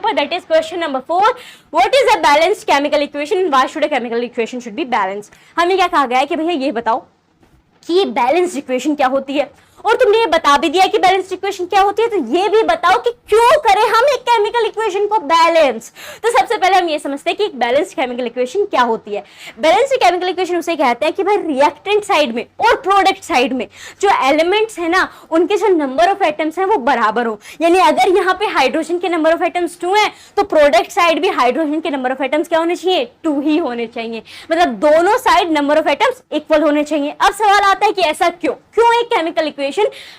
example, that is question number 4. What is a balanced chemical equation and why should a chemical equation should be balanced? हमें क्या कहा गया है कि भैया ये बताओ कि ये बैलेंस्ड इक्वेशन क्या होती है, और तुमने ये बता भी दिया कि बैलेंस्ड इक्वेशन क्या होती है, तो ये भी बताओ कि क्यों करें हम एक केमिकल इक्वेशन को बैलेंस। तो सबसे पहले हम ये समझते हैं कि एक बैलेंस्ड केमिकल इक्वेशन क्या होती है। बैलेंस्ड केमिकल इक्वेशन उसे कहते हैं कि भाई रिएक्टेंट साइड में और प्रोडक्ट साइड में जो एलिमेंट्स है ना, उनके जो नंबर ऑफ एटम्स हैं वो बराबर हो। यानी अगर यहाँ पे हाइड्रोजन के नंबर ऑफ एटम्स 2 है तो प्रोडक्ट साइड भी हाइड्रोजन के नंबर ऑफ एटम्स क्या होने चाहिए, 2 ही होने चाहिए। मतलब दोनों side number of atoms equal होने चाहिए। अब सवाल आता है कि ऐसा क्यों एक केमिकल इक्वेशन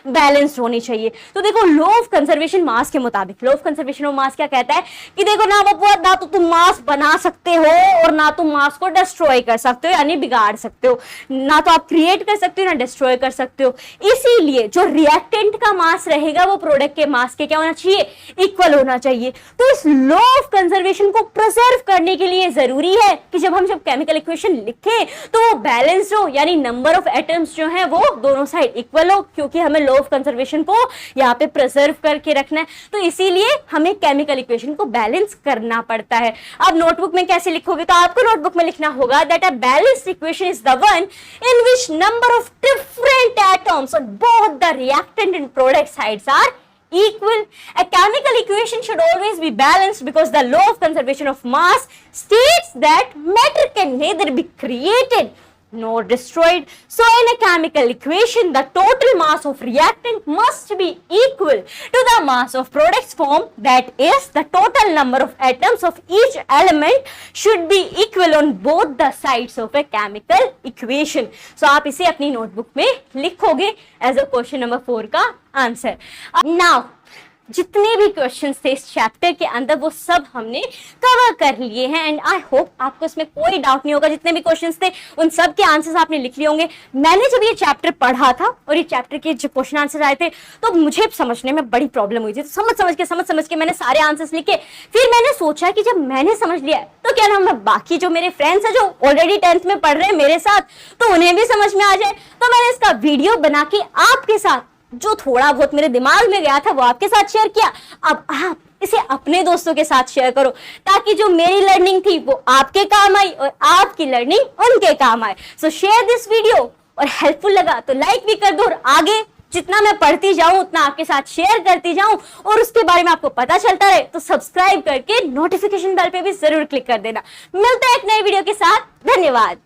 बैलेंस्ड होनी चाहिए। तो देखो लॉ ऑफ कंजर्वेशन मास के मुताबिक, law of conservation of mass क्या कहता है कि देखो ना तो तुम मास बना सकते हो और ना तुम मास को डिस्ट्रॉय कर सकते हो, यानी बिगाड़ सकते हो। ना तो आप क्रिएट कर सकते हो ना डिस्ट्रॉय कर सकते हो। इसीलिए जो रिएक्टेंट का मास रहेगा वो प्रोडक्ट के मास के क्या होना चाहिए, इक्वल होना चाहिए। तो इस लॉ ऑफ कंजर्वेशन को प्रिजर्व करने के लिए जरूरी है कि जब केमिकल इक्वेशन लिखें तो वो बैलेंस्ड हो, यानी नंबर ऑफ एटम्स जो है वो दोनों साइड इक्वल हो, क्योंकि हमें लॉ ऑफ कंजर्वेशन को यहाँ पे प्रिजर्व करके रखना है। तो इसीलिए हमें केमिकल इक्वेशन को बैलेंस करना पड़ता है। अब नोटबुक में कैसे लिखोगे, तो आपको नोटबुक में लिखना होगा that a balanced equation is the one in which number of different atoms on both the reactant and product sides are equal. A chemical equation should always be balanced because the law of conservation of mass states that matter can neither be created nor destroyed. So in a chemical equation, the total mass of reactant must be equal to the mass of products formed. That is, the total number of atoms of each element should be equal on both the sides of a chemical equation. So आप इसे अपनी notebook में लिखोगे as a question number 4 का answer. Now जितने भी questions थे इस चैप्टर के अंदर वो सब हमने कवर कर लिए हैं एंड आई होप आपको इसमें कोई डाउट नहीं होगा। जितने भी क्वेश्चंस थे उन सब के आंसर्स आपने लिख लिए होंगे। मैंने जब ये चैप्टर पढ़ा था और ये चैप्टर के जो क्वेश्चन आंसर आए थे तो मुझे समझने में बड़ी प्रॉब्लम हुई थी। तो समझ के मैंने सारे आंसर्स लिखे। फिर मैंने सोचा कि जब मैंने समझ लिया तो क्या नाम है बाकी जो मेरे फ्रेंड्स हैं जो ऑलरेडी 10th में पढ़ रहे हैं मेरे साथ, तो उन्हें भी समझ में आ जाए। तो मैंने इसका वीडियो बना के आपके साथ जो थोड़ा बहुत मेरे दिमाग में गया था वो आपके साथ शेयर किया। अब आप इसे अपने दोस्तों के साथ शेयर करो ताकि जो मेरी लर्निंग थी वो आपके काम आई और आपकी लर्निंग उनके काम आए। सो शेयर दिस वीडियो, और हेल्पफुल लगा तो लाइक भी कर दो, और आगे जितना मैं पढ़ती जाऊं उतना आपके साथ शेयर करती जाऊं और उसके बारे में आपको पता चलता रहे तो सब्सक्राइब करके नोटिफिकेशन बेल पे भी जरूर क्लिक कर देना। मिलते हैं एक नई वीडियो के साथ। धन्यवाद।